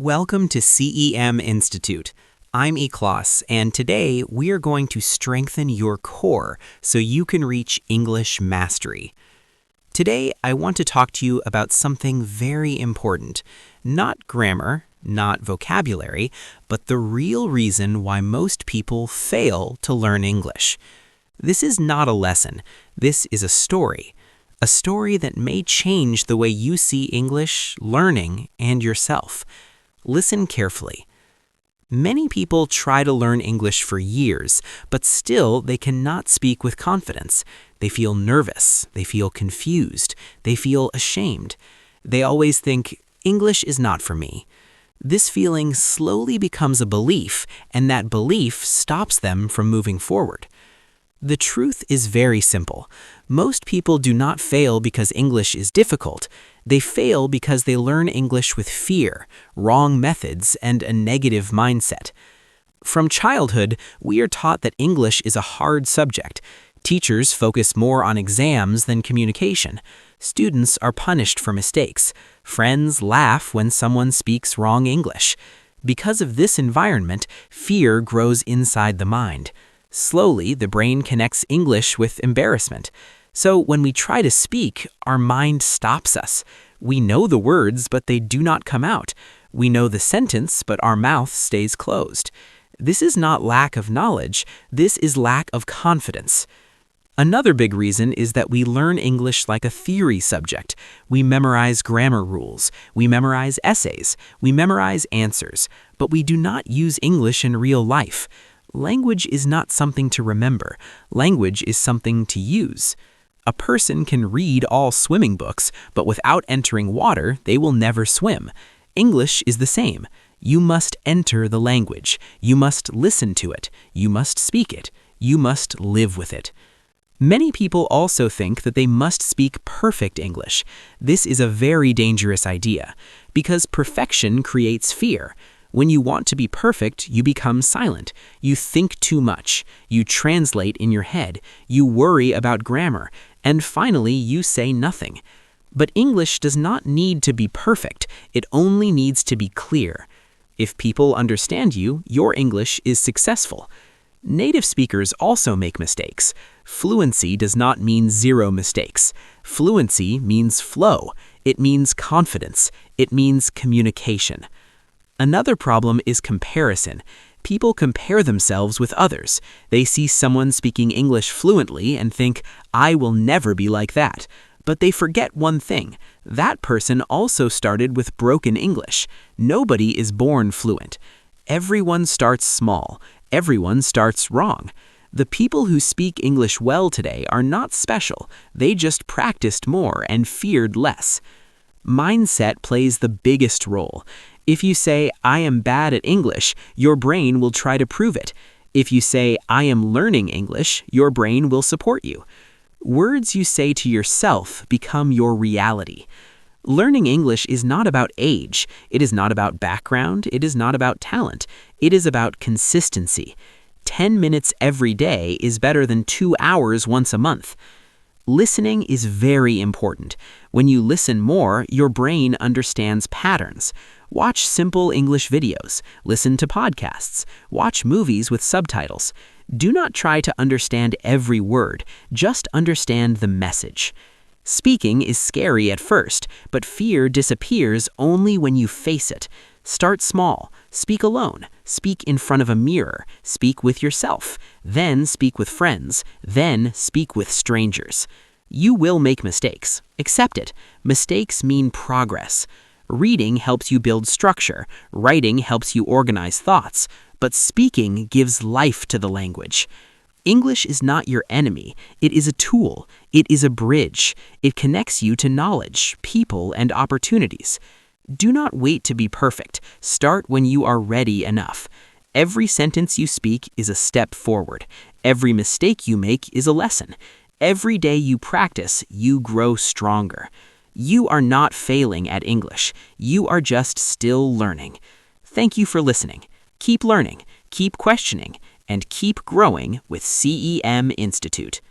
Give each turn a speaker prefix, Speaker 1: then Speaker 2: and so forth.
Speaker 1: Welcome to CEM Institute. I'm Eklas, and today we are going to strengthen your core so you can reach English mastery. Today, I want to talk to you about something very important. Not grammar, not vocabulary, but the real reason why most people fail to learn English. This is not a lesson. This is a story. A story that may change the way you see English, learning, and yourself. Listen carefully. Many people try to learn English for years, but still they cannot speak with confidence. They feel nervous, they feel confused, they feel ashamed. They always think, English is not for me. This feeling slowly becomes a belief, and that belief stops them from moving forward. The truth is very simple. Most people do not fail because English is difficult. They fail because they learn English with fear, wrong methods, and a negative mindset. From childhood, we are taught that English is a hard subject. Teachers focus more on exams than communication. Students are punished for mistakes. Friends laugh when someone speaks wrong English. Because of this environment, fear grows inside the mind. Slowly, the brain connects English with embarrassment. So when we try to speak, our mind stops us. We know the words, but they do not come out. We know the sentence, but our mouth stays closed. This is not lack of knowledge. This is lack of confidence. Another big reason is that we learn English like a theory subject. We memorize grammar rules. We memorize essays. We memorize answers. But we do not use English in real life. Language is not something to remember. Language is something to use. A person can read all swimming books, but without entering water, they will never swim. English is the same. You must enter the language. You must listen to it. You must speak it. You must live with it. Many people also think that they must speak perfect English. This is a very dangerous idea, because perfection creates fear. When you want to be perfect, you become silent. You think too much. You translate in your head. You worry about grammar. And finally, you say nothing. But English does not need to be perfect. It only needs to be clear. If people understand you, your English is successful. Native speakers also make mistakes. Fluency does not mean zero mistakes. Fluency means flow. It means confidence. It means communication. Another problem is comparison. People compare themselves with others. They see someone speaking English fluently and think, I will never be like that. But they forget one thing. That person also started with broken English. Nobody is born fluent. Everyone starts small. Everyone starts wrong. The people who speak English well today are not special. They just practiced more and feared less. Mindset plays the biggest role. If you say, I am bad at English, your brain will try to prove it. If you say, I am learning English, your brain will support you. Words you say to yourself become your reality. Learning English is not about age. It is not about background. It is not about talent. It is about consistency. 10 minutes every day is better than 2 hours once a month. Listening is very important. When you listen more, your brain understands patterns. Watch simple English videos. Listen to podcasts. Watch movies with subtitles. Do not try to understand every word. Just understand the message. Speaking is scary at first, but fear disappears only when you face it. Start small. Speak alone. Speak in front of a mirror. Speak with yourself. Then speak with friends. Then speak with strangers. You will make mistakes. Accept it. Mistakes mean progress. Reading helps you build structure. Writing helps you organize thoughts. But speaking gives life to the language. English is not your enemy. It is a tool. It is a bridge. It connects you to knowledge, people, and opportunities. Do not wait to be perfect. Start when you are ready enough. Every sentence you speak is a step forward. Every mistake you make is a lesson. Every day you practice, you grow stronger. You are not failing at English. You are just still learning. Thank you for listening. Keep learning, keep questioning, and keep growing with CEM Institute.